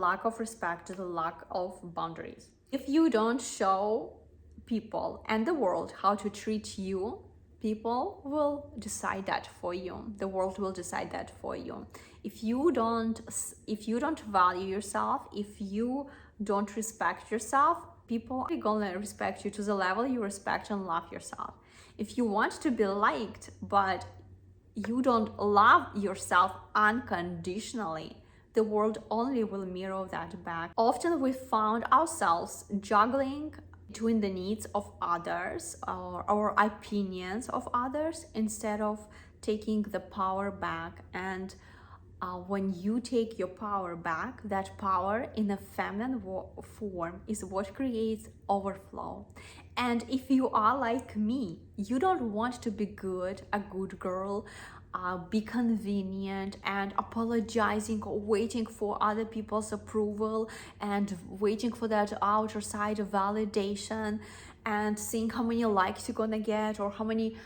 lack of respect, the lack of boundaries. If you don't show people and the world how to treat you, people will decide that for you. The world will decide that for you. If you don't value yourself, if you don't respect yourself, people are gonna respect you to the level you respect and love yourself. If you want to be liked, but you don't love yourself unconditionally, the world only will mirror that back. Often we found ourselves juggling between the needs of others or opinions of others instead of taking the power back. And when you take your power back, that power in a feminine form is what creates overflow. And if you are like me, you don't want to be good, a good girl, be convenient and apologizing or waiting for other people's approval and waiting for that outer side of validation and seeing how many likes you're gonna get or how many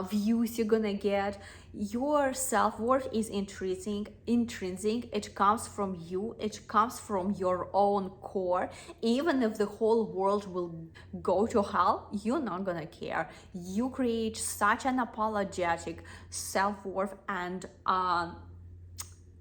views you're gonna get. Your self-worth is intrinsic. It comes from you, it comes from your own core. Even if the whole world will go to hell, you're not gonna care. You create such an apologetic self-worth and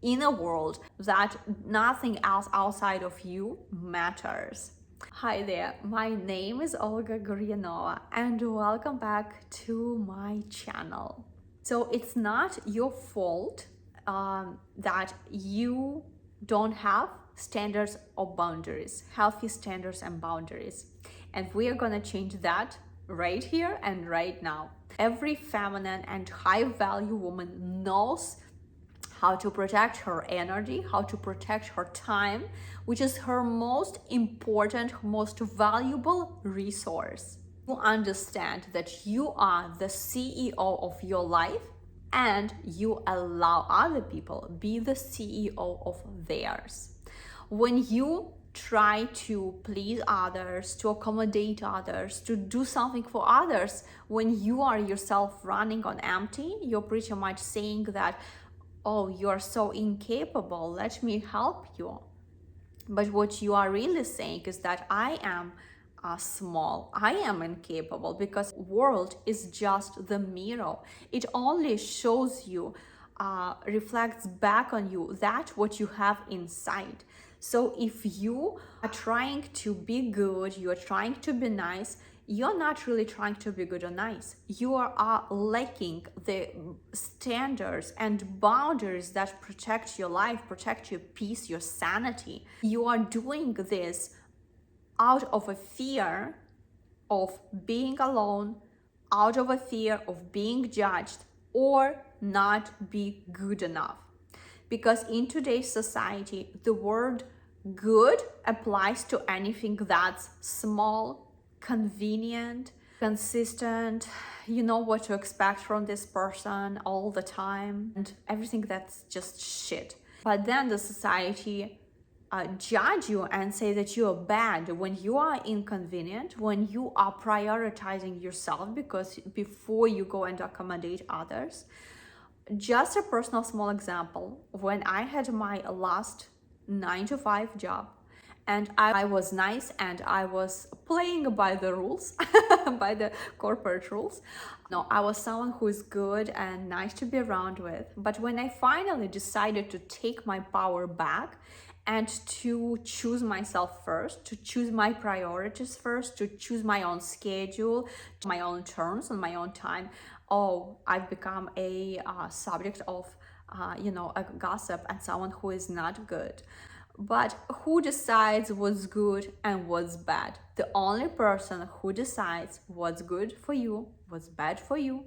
inner world that nothing else outside of you matters. Hi there, my name is Olga Guryanova and welcome back to my channel. So it's not your fault that you don't have standards or boundaries, healthy standards and boundaries. And we are gonna change that right here and right now. Every feminine and high value woman knows how to protect her energy, how to protect her time, which is her most important, most valuable resource. You understand that you are the CEO of your life and you allow other people be the CEO of theirs. When you try to please others, to accommodate others, to do something for others, when you are yourself running on empty, you're pretty much saying that, oh, you're so incapable, let me help you. But what you are really saying is that I am small, I am incapable, because world is just the mirror. It only shows you, reflects back on you that what you have inside. So if you are trying to be good, you are trying to be nice, you're not really trying to be good or nice. You are lacking the standards and boundaries that protect your life, protect your peace, your sanity. You are doing this out of a fear of being alone, out of a fear of being judged or not be good enough. Because in today's society, the word good applies to anything that's small, convenient, consistent, you know what to expect from this person all the time, and everything that's just shit. But then the society judge you and say that you are bad when you are inconvenient, when you are prioritizing yourself because before you go and accommodate others. Just a personal small example, when I had my last 9-to-5 job, and I was nice and I was playing by the rules, by the corporate rules. No, I was someone who is good and nice to be around with. But when I finally decided to take my power back and to choose myself first, to choose my priorities first, to choose my own schedule, my own terms and my own time, oh, I've become a subject of, a gossip and someone who is not good. But who decides what's good and what's bad? The only person who decides what's good for you, what's bad for you,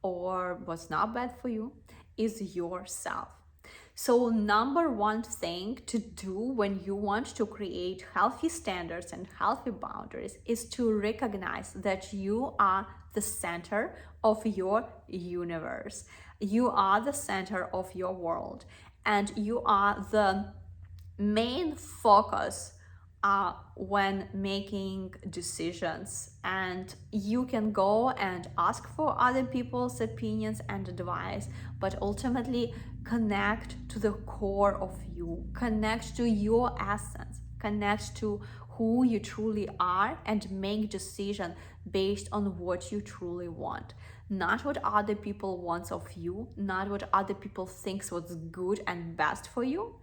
or what's not bad for you is yourself. So number one thing to do when you want to create healthy standards and healthy boundaries is to recognize that you are the center of your universe. You are the center of your world, and you are the main focus when making decisions. And you can go and ask for other people's opinions and advice, but ultimately Connect to the core of you, connect to your essence, connect to who you truly are, and make decision based on what you truly want, not what other people want of you, not what other people thinks what's good and best for you.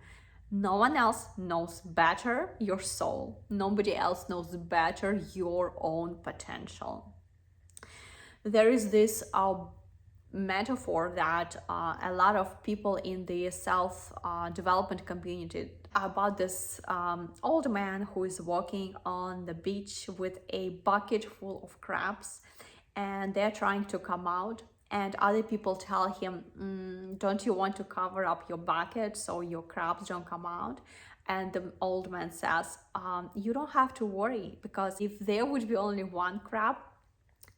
No one else knows better your soul. Nobody else knows better your own potential. There is this metaphor that a lot of people in the self development community about this old man who is walking on the beach with a bucket full of crabs, and they're trying to come out, and other people tell him, don't you want to cover up your bucket so your crabs don't come out? And the old man says, you don't have to worry, because if there would be only one crab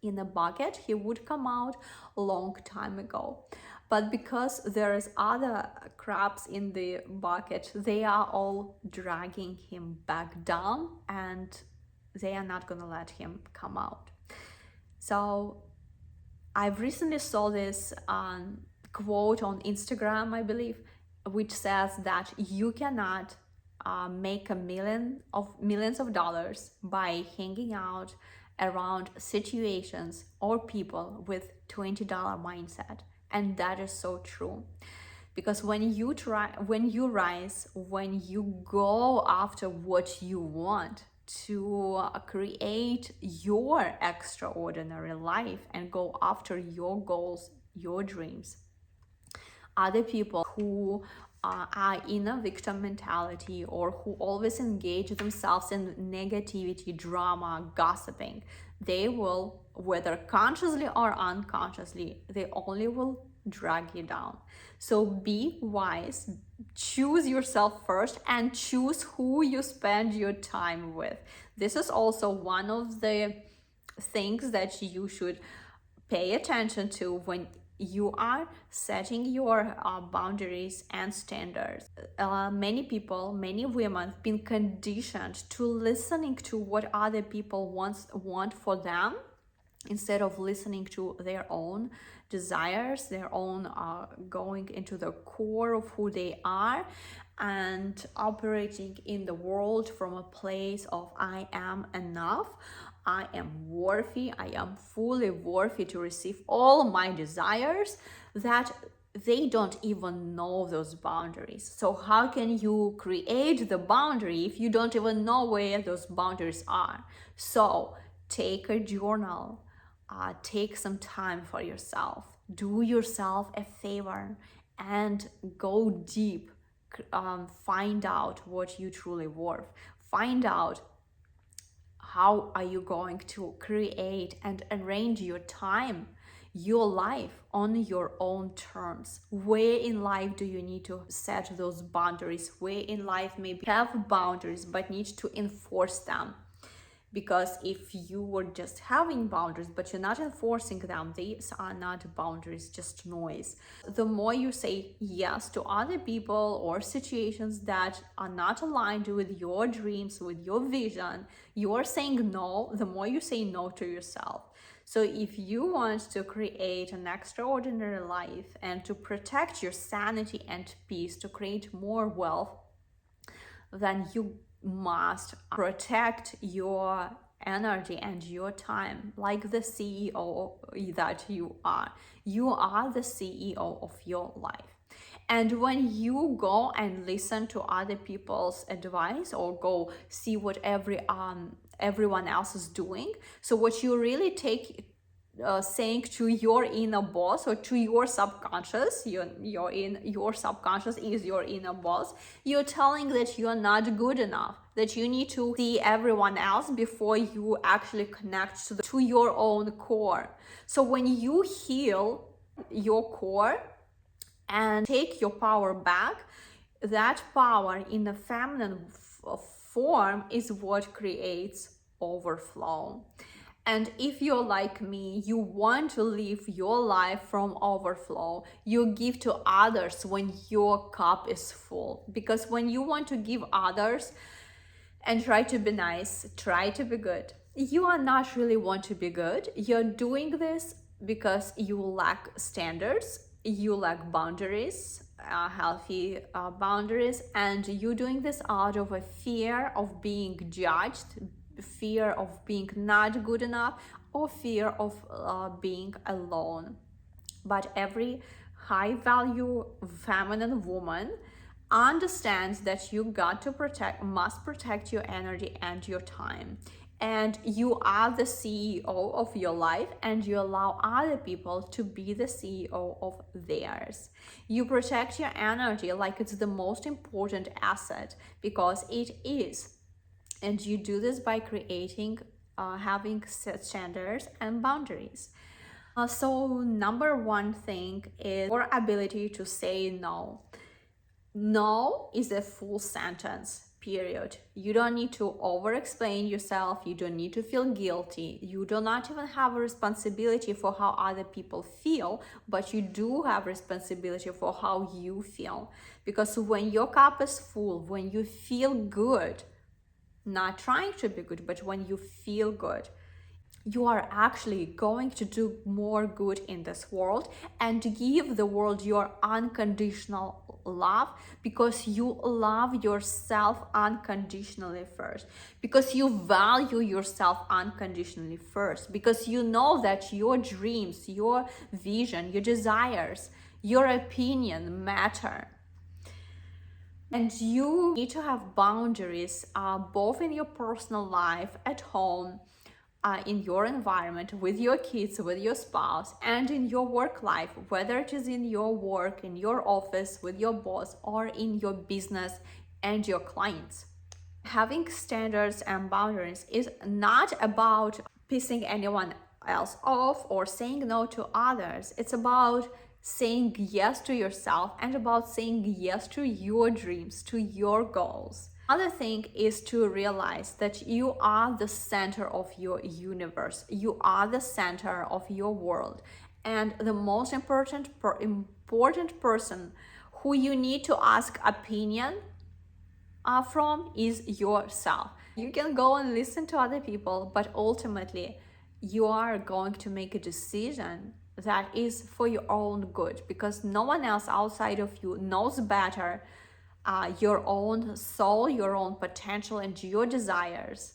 in the bucket, he would come out a long time ago. But because there is other crabs in the bucket, they are all dragging him back down, and they are not gonna let him come out. So I've recently saw this quote on Instagram, I believe, which says that you cannot make millions of dollars by hanging out around situations or people with $20 mindset. And that is so true, because when you rise, when you go after what you want to create your extraordinary life and go after your goals, your dreams, other people who are in a victim mentality or who always engage themselves in negativity, drama, gossiping, they will, whether consciously or unconsciously, they only will drag you down. So be wise, choose yourself first, and choose who you spend your time with. This is also one of the things that you should pay attention to when you are setting your boundaries and standards. Many people, many women have been conditioned to listening to what other people want for them, instead of listening to their own desires, their own going into the core of who they are, and operating in the world from a place of I am enough, I am worthy, I am fully worthy to receive all my desires, that they don't even know those boundaries. So how can you create the boundary if you don't even know where those boundaries are? So take a journal, take some time for yourself, do yourself a favor, and go deep. Find out what you truly worth. Find out how are you going to create and arrange your time, your life on your own terms. Where in life do you need to set those boundaries? Where in life maybe have boundaries but need to enforce them? Because if you were just having boundaries but you're not enforcing them, these are not boundaries, just noise. The more you say yes to other people or situations that are not aligned with your dreams, with your vision, you're saying no. The more you say no to yourself. So if you want to create an extraordinary life and to protect your sanity and peace, to create more wealth, then you must protect your energy and your time like the CEO that you are. You are the CEO of your life. And when you go and listen to other people's advice or go see what everyone else is doing, so what you really take saying to your inner boss or to your subconscious, your subconscious is your inner boss, you're telling that you're not good enough, that you need to see everyone else before you actually connect to your own core. So when you heal your core and take your power back, that power in a feminine form is what creates overflow. And if you're like me, you want to live your life from overflow. You give to others when your cup is full. Because when you want to give others and try to be nice, try to be good, you are not really want to be good. You're doing this because you lack standards, you lack boundaries, healthy boundaries, and you doing this out of a fear of being judged, fear of being not good enough, or fear of being alone. But every high value feminine woman understands that you got to must protect your energy and your time. And you are the CEO of your life, and you allow other people to be the CEO of theirs. You protect your energy like it's the most important asset, because it is. And you do this by creating, having set standards and boundaries. So number one thing is your ability to say no. No is a full sentence, period. You don't need to over explain yourself. You don't need to feel guilty. You do not even have a responsibility for how other people feel, but you do have responsibility for how you feel. Because when your cup is full, when you feel good, not trying to be good, but when you feel good, you are actually going to do more good in this world and give the world your unconditional love, because you love yourself unconditionally first, because you value yourself unconditionally first, because you know that your dreams, your vision, your desires, your opinion matter. And you need to have boundaries, both in your personal life, at home, in your environment, with your kids, with your spouse, and in your work life, whether it is in your work, in your office, with your boss, or in your business and your clients. Having standards and boundaries is not about pissing anyone else off or saying no to others. It's about saying yes to yourself and about saying yes to your dreams, to your goals. Another thing is to realize that you are the center of your universe. You are the center of your world. And the most important person who you need to ask opinion from is yourself. You can go and listen to other people, but ultimately you are going to make a decision that is for your own good, because no one else outside of you knows better your own soul, your own potential, and your desires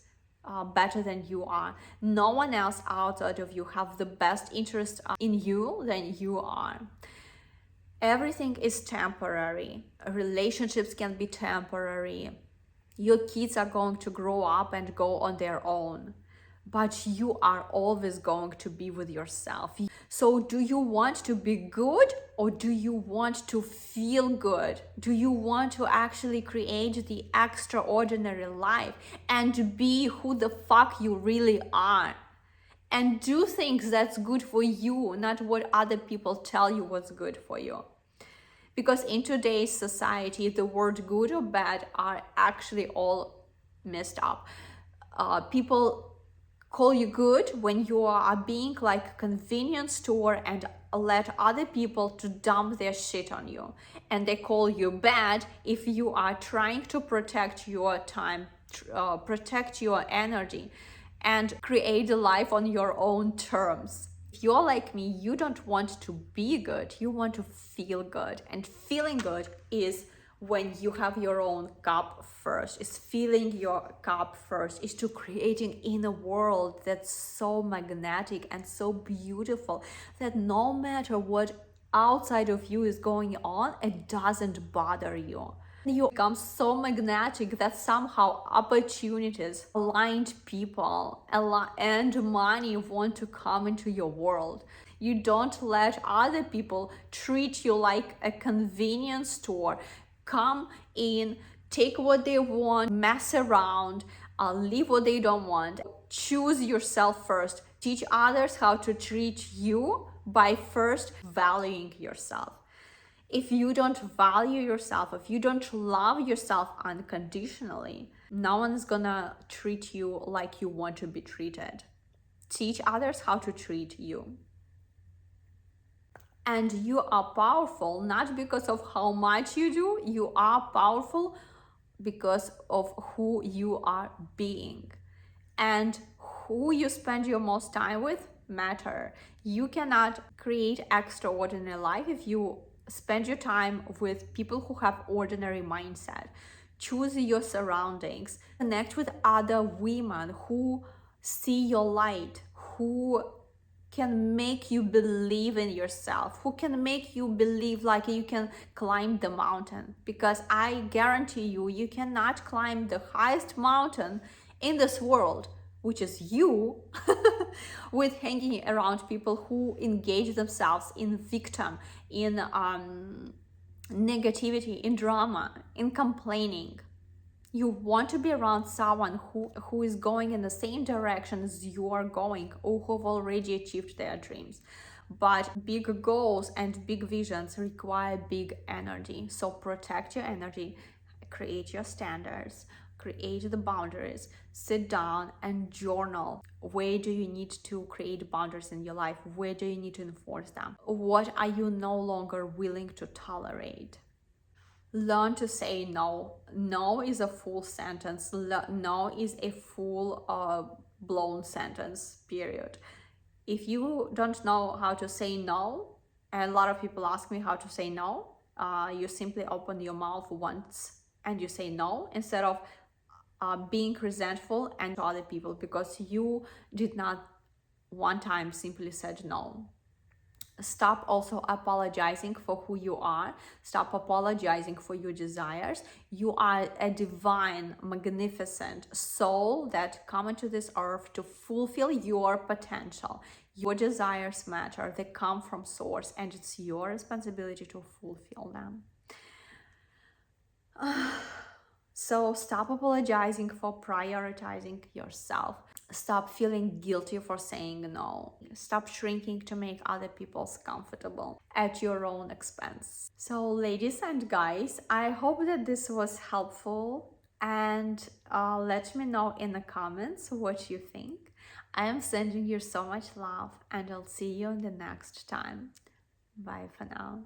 better than you are. No one else outside of you have the best interest in you than you are. Everything is temporary. Relationships can be temporary. Your kids are going to grow up and go on their own, but you are always going to be with yourself. So do you want to be good, or do you want to feel good? Do you want to actually create the extraordinary life and be who the fuck you really are? And do things that's good for you, not what other people tell you what's good for you. Because in today's society, the word good or bad are actually all messed up. People call you good when you are being like a convenience store and let other people to dump their shit on you. And they call you bad if you are trying to protect your time, protect your energy, and create a life on your own terms. If you're like me, you don't want to be good, you want to feel good. And feeling good is when you have your own cup first, is filling your cup first, is to creating in a world that's so magnetic and so beautiful that no matter what outside of you is going on, it doesn't bother you. You become so magnetic that somehow opportunities, aligned people, and money want to come into your world. You don't let other people treat you like a convenience store. Come in, take what they want, mess around, leave what they don't want. Choose yourself first. Teach others how to treat you by first valuing yourself. If you don't value yourself, if you don't love yourself unconditionally, no one's gonna treat you like you want to be treated. Teach others how to treat you. And you are powerful not because of how much you do, you are powerful because of who you are being. And who you spend your most time with matter. You cannot create extraordinary life if you Spend your time with people who have ordinary mindset. Choose your surroundings. Connect with other women who see your light, who can make you believe in yourself, who can make you believe like you can climb the mountain. Because I guarantee you, you cannot climb the highest mountain in this world, which is you, with hanging around people who engage themselves in victim, in negativity, in drama, in complaining. You want to be around someone who is going in the same direction as you are going, or who have already achieved their dreams. But big goals and big visions require big energy. So protect your energy, create your standards, create the boundaries, sit down and journal. Where do you need to create boundaries in your life? Where do you need to enforce them? What are you no longer willing to tolerate? Learn to say no. No is a full sentence. No is a full blown sentence, period. If you don't know how to say no, and a lot of people ask me how to say no, you simply open your mouth once and you say no, instead of being resentful and to other people because you did not one time simply said no. Stop also apologizing for who you are. Stop apologizing for your desires. You are a divine, magnificent soul that come into this earth to fulfill your potential. Your desires matter. They come from source, and it's your responsibility to fulfill them. So stop apologizing for prioritizing yourself. Stop feeling guilty for saying no. Stop shrinking to make other people's comfortable at your own expense. So ladies and guys, I hope that this was helpful, and let me know in the comments what you think. I am sending you so much love, and I'll see you in the next time. Bye for now.